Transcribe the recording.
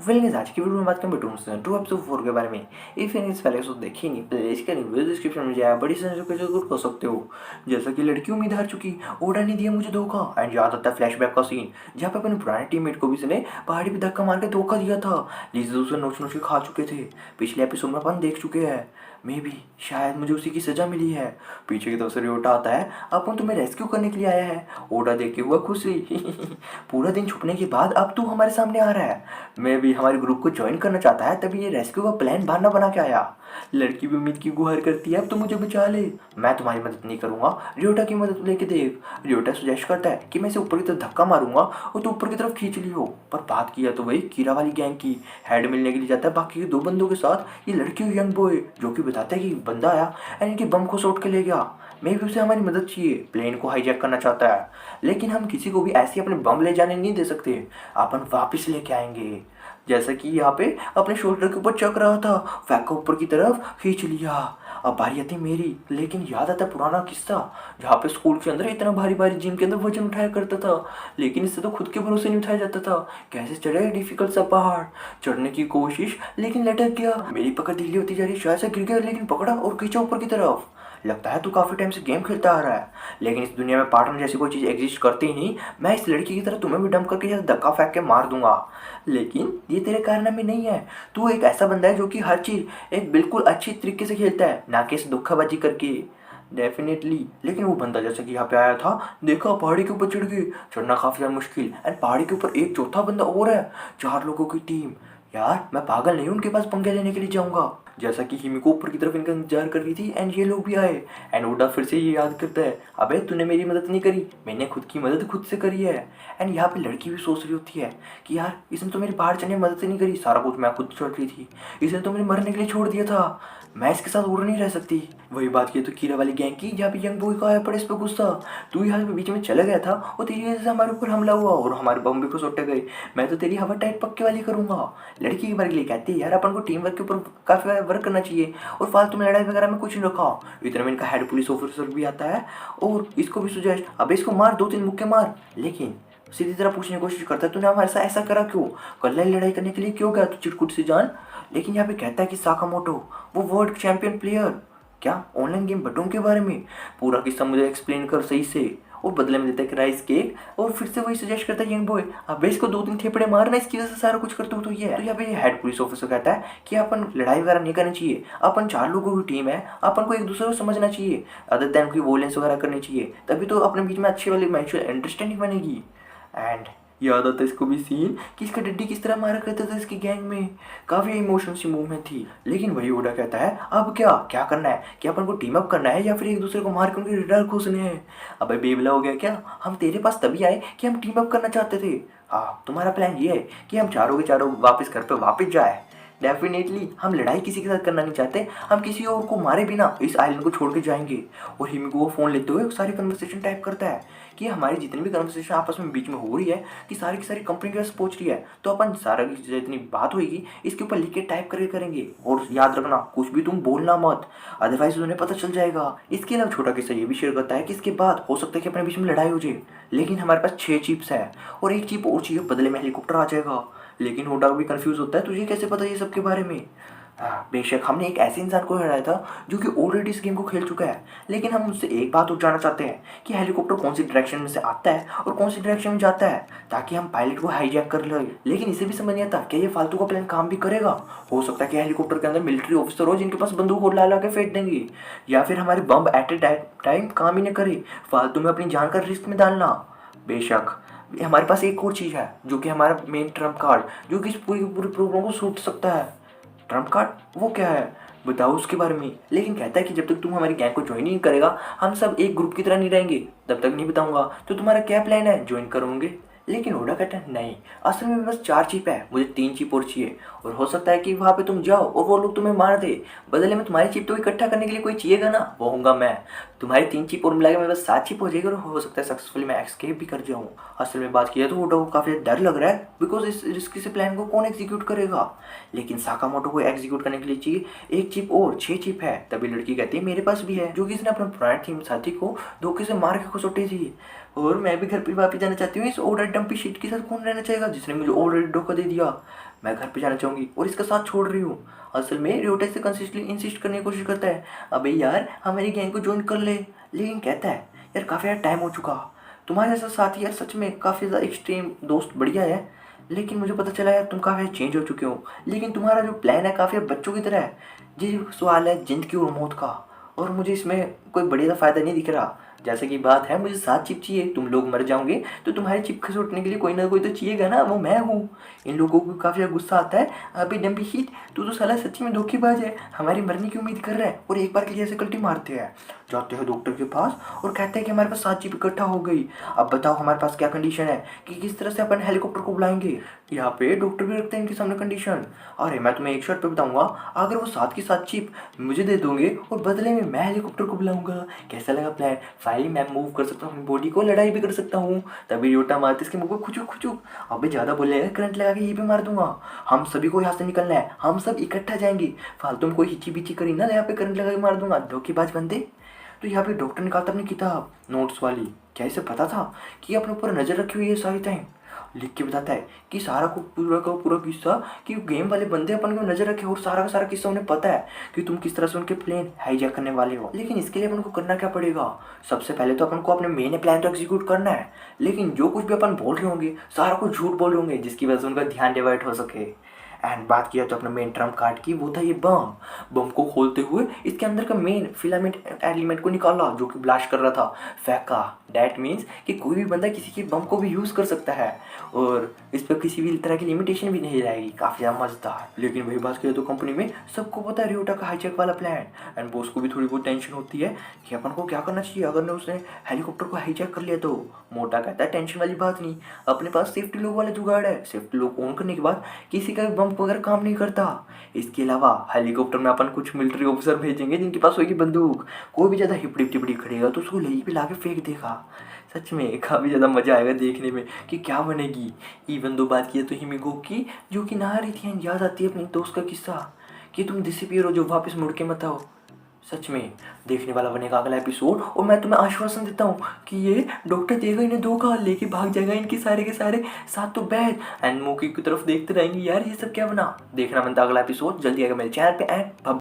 Well आज की video में बात करें बटून सीजन 2 एपिसोड 4 के बारे में। इफ एनी पहले एपिसोड देखी नहीं प्लेलिस्ट का वीडियो डिस्क्रिप्शन में जाए बड़ी संख्या के जरूर कर सकते हो। जैसा कि लड़की उम्मीद हार चुकी, ओडा ने दिया मुझे धोखा एंड याद आता है फ्लैशबैक का सीन जहाँ पे अपने पुराने टीममेट को भी इसने पहाड़ी पे धक्का मार के धोखा दिया था, जिसे दूसरे नोच नोच के खा चुके थे। पिछले एपिसोड में अपन देख चुके हैं, मे भी शायद मुझे उसी की सजा मिली है। पीछे की तरफ से रियोटा आता है, अपन तुम्हें रेस्क्यू करने के लिए आया है। ओडा देख के हुआ खुशी पूरा दिन छुपने के बाद अब तू हमारे सामने आ रहा है। मैं भी हमारे ग्रुप को ज्वाइन करना चाहता है, तभी ये रेस्क्यू का प्लान बना के आया। लड़की भी उम्मीद की गुहार करती है, अब तो मुझे बचा ले। मैं तुम्हारी मदद नहीं करूंगा, रियोटा की मदद लेके देख। रियोटा सुजेस्ट करता है कि मैं इसे ऊपर की तरफ धक्का मारूंगा और तू ऊपर की तरफ खींच ली हो। पर बात किया तो वही कीरा वाली गैंग की। हेड मिलने के लिए जाता है बाकी के दो बंदों के साथ, ये लड़की और यंग बॉय, जो कि बताता है कि बंदा आया एंड इनके बम को सोट के ले गया। मैं भी उसे हमारी मदद चाहिए, प्लेन को हाईजैक करना चाहता है। लेकिन हम किसी को भी ऐसे अपने बम ले जाने नहीं दे सकते, अपन वापस लेके आएंगे। जैसा कि यहाँ पे अपने शोल्डर के ऊपर चक रहा था, फेंका ऊपर की तरफ, खींच लिया। अब बारी आती मेरी, लेकिन याद आता पुराना किस्सा जहाँ पे स्कूल के अंदर इतना भारी भारी जिम के अंदर वजन उठाया करता था, लेकिन इससे तो खुद के भरोसे नहीं उठाया जाता था। कैसे चढ़े डिफिकल्ट सा पहाड़, चढ़ने की कोशिश लेकिन लटक गया। मेरी पकड़ ढीली होती जा रही, शायद से गिर गया, लेकिन पकड़ा और खींचा ऊपर की तरफ। लगता है तू काफी टाइम से गेम खेलता आ रहा है, लेकिन इस दुनिया में पार्टनर जैसी कोई चीज एग्जिस्ट करती ही नहीं। मैं इस लड़की की तरह तुम्हें भी डंप करके धक्का फेंक के मार दूंगा, लेकिन ये तेरे कारनामे नहीं है। तू एक ऐसा बंदा है जो कि हर चीज एक बिल्कुल अच्छी तरीके से खेलता है, ना कि इस धोखाबाजी करके। डेफिनेटली, लेकिन वो बंदा जैसा कि यहाँ पे आया था, देखा पहाड़ी के ऊपर चढ़ गई, चढ़ना काफी ज्यादा मुश्किल एंड पहाड़ी के ऊपर एक चौथा बंदा और है, 4 लोगों की टीम। यार मैं पागल नहीं हूँ उनके पास पंगे लेने के लिए जाऊंगा। जैसा कि हिमिको ऊपर की तरफ इनका इंतजार कर रही थी एंड ये लोग भी आए एंड ओडा फिर से ये याद करता है, अबे तूने मेरी मदद नहीं करी, मैंने खुद की मदद खुद से करी है। एंड यहाँ पे लड़की भी सोच रही होती है कि यार इसने तो मेरी बाहर चढ़ने में मदद नहीं करी, सारा कुछ मैं खुद चढ़ रही थी, इसने तो मेरे मरने के लिए छोड़ दिया था, मैं इसके साथ और नहीं रह सकती। वही बात की तो कीरा वाली गैंग की, जहाँ पे यंग बॉय का आया पड़े इस पर गुस्सा, तू यहाँ पे बीच में चला गया था और तेरी वजह से हमारे ऊपर हमला हुआ और हमारे बम भी फुस गए, मैं तो तेरी हवा टाइट पक्के वाली करूंगा। लड़की एक बार के लिए कहती है, यार अपन को टीम वर्क के ऊपर काफी वर्क करना चाहिए और फालतू में लड़ाई वगैरह में कुछ नहीं रखा। इतने में इनका हेड पुलिस ऑफिसर भी आता है और इसको भी सुजेस्ट, अब इसको मार, 2-3 मुक्के मार। लेकिन सीधी तरह पूछने की कोशिश करता है, तूने हमारे साथ ऐसा करा क्यों, कल लड़ाई करने के लिए क्यों गया तू चिटकुट से जान। लेकिन यहाँ पे कहता है कि साकामोटो वो वर्ल्ड चैंपियन प्लेयर, क्या ऑनलाइन गेम बटून के बारे में पूरा किस्सा मुझे एक्सप्लेन कर सही से। और बदले में देता है राइस केक और फिर से वही सजेस्ट करता है यंग बॉय, अब इसको 2-3 थेपड़े मारना, इसकी वजह से सारा कुछ करते हो तो ये है। तो यहाँ पे हेड पुलिस ऑफिसर कहता है कि अपन लड़ाई वगैरह नहीं करनी चाहिए, अपन 4 लोगों की टीम है, अपन को एक दूसरे को समझना चाहिए, अदर देन कोई वोलेंस वगैरह करनी चाहिए, तभी तो अपने बीच में अच्छी वाली म्यूचुअल अंडरस्टैंडिंग बनेगी। एंड याद आता है इसको भी सीन कि इसका डड्डी किस तरह मारा करता था इसकी गैंग में, काफी इमोशनल सी मूवमेंट थी। लेकिन वही ओडा कहता है, अब क्या क्या करना है, कि अपन को टीम अप करना है या फिर एक दूसरे को मार के उनके रिडार घुसने हैं। अबे बेबला हो गया क्या, हम तेरे पास तभी आए कि हम टीम अप करना चाहते थे। हाँ तुम्हारा प्लान ये है कि हम चारों के चारों वापस घर पे वापस जाए। डेफिनेटली हम लड़ाई किसी के साथ करना नहीं चाहते, हम किसी और को मारे बिना इस आइलैंड को छोड़ के जाएंगे। और हिमिको वो फोन लेते हुए सारी कन्वर्सेशन टाइप करता है कि हमारी जितनी भी कन्वर्सेशन आपस में बीच में हो रही है कि सारी की सारी कंपनी के पास पहुंच रही है, तो अपन सारा की जितनी बात होगी इसके ऊपर लिख के टाइप करके करेंगे। और याद रखना कुछ भी तुम बोलना मत, अदरवाइज उन्हें पता चल जाएगा। इसके अलावा छोटा किस्सा ये भी शेयर करता है कि इसके बाद हो सकता है कि अपने बीच में लड़ाई हो जाए, लेकिन हमारे पास 6 चिप्स है और एक चिप और चाहिए, बदले में हेलीकॉप्टर आ जाएगा। लेकिन ओडा भी कंफ्यूज होता है, तुझे कैसे पता ये सब के बारे में। बेशक हमने एक ऐसे इंसान को हराया था जो कि ऑलरेडी इस गेम को खेल चुका है, लेकिन हम उससे एक बात और जानना चाहते हैं कि हेलीकॉप्टर कौन सी डायरेक्शन में से आता है और कौन सी डायरेक्शन में जाता है, ताकि हम पायलट को हाईजैक कर ले। लेकिन इसे भी समझ नहीं आता क्या ये फालतू का प्लान काम भी करेगा। हो सकता है कि हेलीकॉप्टर के अंदर मिलिट्री ऑफिसर हो जिनके पास बंदूक और ला के फेंक देंगे, या फिर हमारे बम एट ए टाइम काम ही न करे, फालतू में अपनी जान का रिस्क में डालना। बेशक हमारे पास एक और चीज़ है जो कि हमारा मेन ट्रम्प कार्ड, जो कि इस पूरी प्रोग्राम को सूट सकता है। ट्रम्प कार्ड वो क्या है, बताओ उसके बारे में। लेकिन कहता है कि जब तक तुम हमारी गैंग को ज्वाइन नहीं करेगा, हम सब एक ग्रुप की तरह नहीं रहेंगे, तब तक नहीं बताऊंगा। तो तुम्हारा क्या प्लान है, ज्वाइन करोगे। लेकिन ओडा कहता है नहीं, असल में बस 4 चिप है, मुझे 3 चिप और चाहिए, और हो सकता है कि वहाँ पे तुम जाओ और वो लोग तुम्हें मार दे, बदले में तुम्हारी चिप तो इकट्ठा करने के लिए कोई चाहिएगा ना, वो होऊंगा मैं। तुम्हारी 3 चिप और मिला के मेरे पास 7 चिप हो जाएगी और हो सकता है सक्सेसफुली मैं एस्केप भी कर जाऊँ। असल में बात किया तो ओडा को काफ़ी डर लग रहा है, बिकॉज इस रिस्की से प्लान को कौन एग्जीक्यूट करेगा। लेकिन साकामोटो को एग्जीक्यूट करने के लिए चाहिए एक चिप और 6 चिप है। तभी लड़की कहती है मेरे पास भी है, जो कि इसने अपने पुराने टीम साथी को धोखे से मार के खुश उठी थी। और मैं भी घर पे वापस जाना चाहती हूँ। इस ऑर्डर डंपी शीट के साथ कौन रहना चाहेगा जिसने मुझे ऑलरेडी धोखा दे दिया। मैं घर पे जाना चाहूँगी और इसका साथ छोड़ रही हूँ। असल में रियोटा से कंसिस्टेंटली इंसिस्ट करने की कोशिश करता है, अबे यार हमारी गैंग को ज्वाइन कर ले, लेकिन कहता है यार काफ़ी यार टाइम हो चुका, तुम्हारे जैसा साथी यार सच में काफ़ी ज़्यादा एक्सट्रीम दोस्त बढ़िया है, लेकिन मुझे पता चला यार तुम काफ़ी चेंज हो चुके हो, लेकिन तुम्हारा जो प्लान है काफ़ी बच्चों की तरह है। ये सवाल है जिंदगी और मौत का, और मुझे इसमें कोई बढ़िया सा फ़ायदा नहीं दिख रहा। जैसे कि बात है मुझे 7 चिप चाहिए, तुम लोग मर जाओगे तो तुम्हारे चिप खसोटने के लिए कोई ना कोई तो चाहिएगा ना, वो मैं हूँ। इन लोगों को काफ़ी गुस्सा आता है, अभी डम्बी शीट तू तो साला सच्ची में धोखेबाज है, हमारी मरने की उम्मीद कर रहा है। और एक बार के लिए ऐसे कल्टी मारते हैं, जाते हैं डॉक्टर के पास और कहते हैं कि हमारे पास 7 चिप इकट्ठा हो गई, अब बताओ हमारे पास क्या कंडीशन है कि किस तरह से अपन हेलीकॉप्टर को बुलाएंगे। यहाँ पे डॉक्टर भी रखते हैं इनके सामने कंडीशन, अरे मैं तुम्हें एक शर्त पे बताऊंगा, अगर वो 7 की 7 चिप मुझे दे दोगे और बदले में मैं हेलीकॉप्टर को बुलाऊंगा। कैसा लगा प्लान? फाइनली मैं मूव कर सकता हूँ अपनी बॉडी को, लड़ाई भी कर सकता हूँ। तभी रियोटा मारते इसके मुंह को खुचुक खुचुक, अबे ज़्यादा बोलेगा करंट लगा के ये भी मार दूंगा। हम सभी को यहाँ से निकलना है, हम सब इकट्ठा जाएंगे, फालतू में कोई हिची बिची करी ना, यहाँ पे करंट लगा के मार दूंगा, धोखेबाज बंदे। तो यहाँ पे डॉक्टर निकालता अपनी किताब नोट्स वाली, क्या इसे पता था कि अपने ऊपर नज़र रखी हुई है सारी टाइम। लिख के बताता है कि सारा को पूरा का पूरा किस्सा, कि गेम वाले बंदे अपन को नजर रखे और सारा का सारा किस्सा उन्हें पता है कि तुम किस तरह से उनके प्लेन हाईजैक करने वाले हो। लेकिन इसके लिए अपन को करना क्या पड़ेगा? सबसे पहले तो अपन को अपने मेन प्लान तो एग्जीक्यूट करना है, लेकिन जो कुछ भी अपन बोल रहे होंगे सारा कुछ झूठ बोल रहे होंगे जिसकी वजह से उनका ध्यान डिवर्ट हो सके। एंड बात किया तो अपने मेन ट्रम्प कार्ड की, वो था ये बम। बम को खोलते हुए इसके अंदर का मेन फिलामेंट एलिमेंट को निकाला जो कि ब्लास्ट कर रहा था, फेंका। डैट मीन्स कि कोई भी बंदा किसी के बम को भी यूज़ कर सकता है और इस पर किसी भी तरह की लिमिटेशन भी नहीं रहेगी। काफ़ी ज़्यादा मज़ेदार। लेकिन वही बात करें तो कंपनी में सबको पता है रियोटा का हाईजैक वाला प्लान, एंड बॉस को भी थोड़ी बहुत टेंशन होती है कि अपन को क्या करना चाहिए अगर ने उसने हेलीकॉप्टर को हाईजैक कर लिया तो। मोटा कहता है टेंशन वाली बात नहीं, अपने पास सेफ्टी लॉक वाला जुगाड़ है, सेफ्टी लॉक ऑन करने के बाद किसी का भी बम अगर काम नहीं करता। इसके अलावा हेलीकॉप्टर में अपन कुछ मिलिट्री ऑफिसर भेजेंगे जिनके पास होगी बंदूक, कोई भी ज़्यादा हिपड़ी टिपड़ी खड़ेगा तो उसको लही पे ला के फेंक देगा। सच में काफ़ी ज़्यादा मज़ा आएगा देखने में कि क्या बनेगी। इवन दो बात की तो हिमिगो की, जो कि नहा रही थी एंड याद आती है अपने दोस्त का किस्सा कि तुम डिसअपीयर हो जो वापस मुड़ के मत आओ। सच में देखने वाला बनेगा अगला एपिसोड, और मैं तुम्हें आश्वासन देता हूँ कि ये डॉक्टर देगा इन्हें धोखा, लेके भाग जाएगा इनके सारे के सारे साथ तो बैग, एंड मोकी की तरफ देखते रहेंगे यार ये सब क्या बना। देखना बनता अगला एपिसोड, जल्दी आएगा मेरे चैनल पे। एंड